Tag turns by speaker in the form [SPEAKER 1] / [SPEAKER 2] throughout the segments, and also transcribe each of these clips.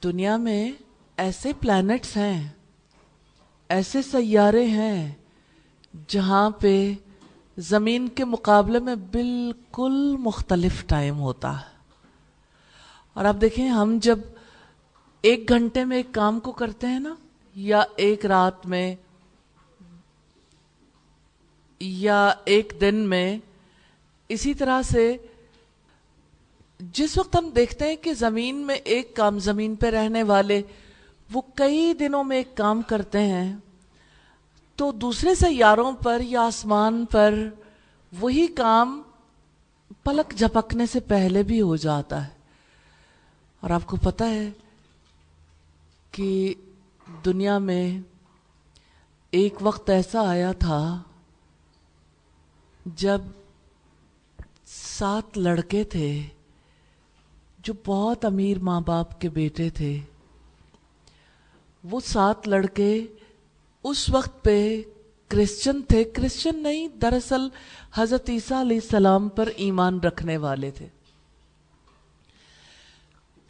[SPEAKER 1] دنیا میں ایسے پلانٹس ہیں، ایسے سیارے ہیں جہاں پہ زمین کے مقابلے میں بالکل مختلف ٹائم ہوتا ہے. اور آپ دیکھیں، ہم جب 1 گھنٹے میں ایک کام کو کرتے ہیں نا، یا ایک رات میں، یا ایک دن میں، اسی طرح سے جس وقت ہم دیکھتے ہیں کہ زمین میں ایک کام، زمین پہ رہنے والے وہ کئی دنوں میں ایک کام کرتے ہیں، تو دوسرے سیاروں پر یا آسمان پر وہی کام پلک جھپکنے سے پہلے بھی ہو جاتا ہے. اور آپ کو پتہ ہے کہ دنیا میں ایک وقت ایسا آیا تھا جب 7 لڑکے تھے جو بہت امیر ماں باپ کے بیٹے تھے. وہ 7 لڑکے اس وقت پہ کرسچن تھے، کرسچن نہیں، دراصل حضرت عیسیٰ علیہ السلام پر ایمان رکھنے والے تھے.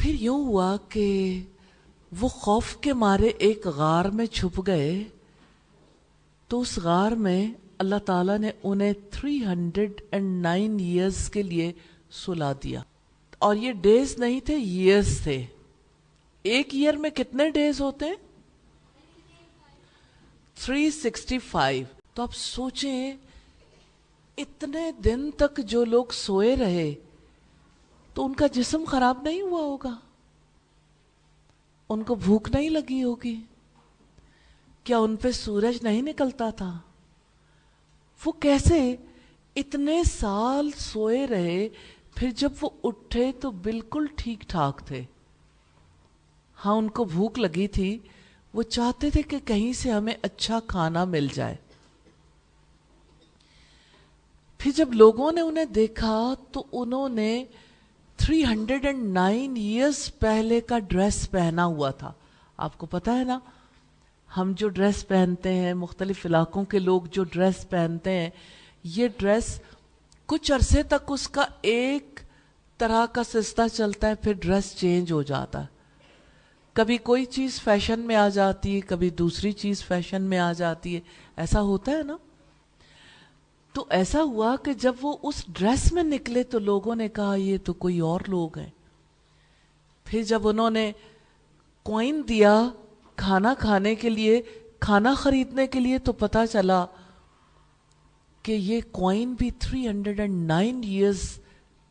[SPEAKER 1] پھر یوں ہوا کہ وہ خوف کے مارے ایک غار میں چھپ گئے، تو اس غار میں اللہ تعالیٰ نے انہیں 309 ایئرز کے لیے سلا دیا. اور یہ ڈیز نہیں تھے، ایئرز تھے. ایک ایئر میں کتنے ڈیز ہوتے ہیں؟ 365. تو آپ سوچیں، اتنے دن تک جو لوگ سوئے رہے تو ان کا جسم خراب نہیں ہوا ہوگا؟ ان کو بھوک نہیں لگی ہوگی؟ کیا ان پہ سورج نہیں نکلتا تھا؟ وہ کیسے اتنے سال سوئے رہے، پھر جب وہ اٹھے تو بالکل ٹھیک ٹھاک تھے؟ ہاں، ان کو بھوک لگی تھی، وہ چاہتے تھے کہ کہیں سے ہمیں اچھا کھانا مل جائے. پھر جب لوگوں نے انہیں دیکھا تو انہوں نے 309 ایئرز پہلے کا ڈریس پہنا ہوا تھا. آپ کو پتہ ہے نا، ہم جو ڈریس پہنتے ہیں، مختلف علاقوں کے لوگ جو ڈریس پہنتے ہیں، یہ ڈریس کچھ عرصے تک اس کا ایک طرح کا سلسلہ چلتا ہے، پھر ڈریس چینج ہو جاتا ہے. کبھی کوئی چیز فیشن میں آ جاتی ہے، کبھی دوسری چیز فیشن میں آ جاتی ہے. ایسا ہوتا ہے نا. تو ایسا ہوا کہ جب وہ اس ڈریس میں نکلے تو لوگوں نے کہا یہ تو کوئی اور لوگ ہیں. پھر جب انہوں نے کوئن دیا کھانا کھانے کے لیے، کھانا خریدنے کے لیے، تو پتہ چلا کہ یہ کوئن بھی 309 ایئرز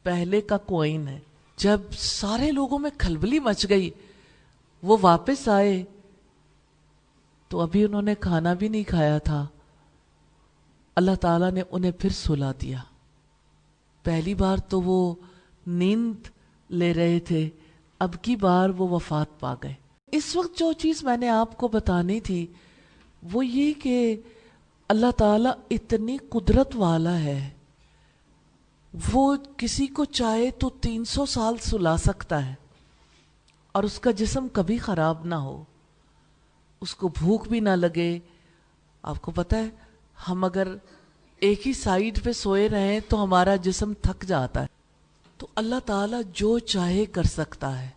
[SPEAKER 1] پہلے کا کوئن ہے. جب سارے لوگوں میں کھلبلی مچ گئی، وہ واپس آئے تو ابھی انہوں نے کھانا بھی نہیں کھایا تھا. اللہ تعالیٰ نے انہیں پھر سلا دیا. پہلی بار تو وہ نیند لے رہے تھے، اب کی بار وہ وفات پا گئے. اس وقت جو چیز میں نے آپ کو بتانی تھی وہ یہ کہ اللہ تعالیٰ اتنی قدرت والا ہے، وہ کسی کو چاہے تو 300 سال سلا سکتا ہے اور اس کا جسم کبھی خراب نہ ہو، اس کو بھوک بھی نہ لگے. آپ کو پتہ ہے، ہم اگر ایک ہی سائیڈ پہ سوئے رہیں تو ہمارا جسم تھک جاتا ہے. تو اللہ تعالیٰ جو چاہے کر سکتا ہے.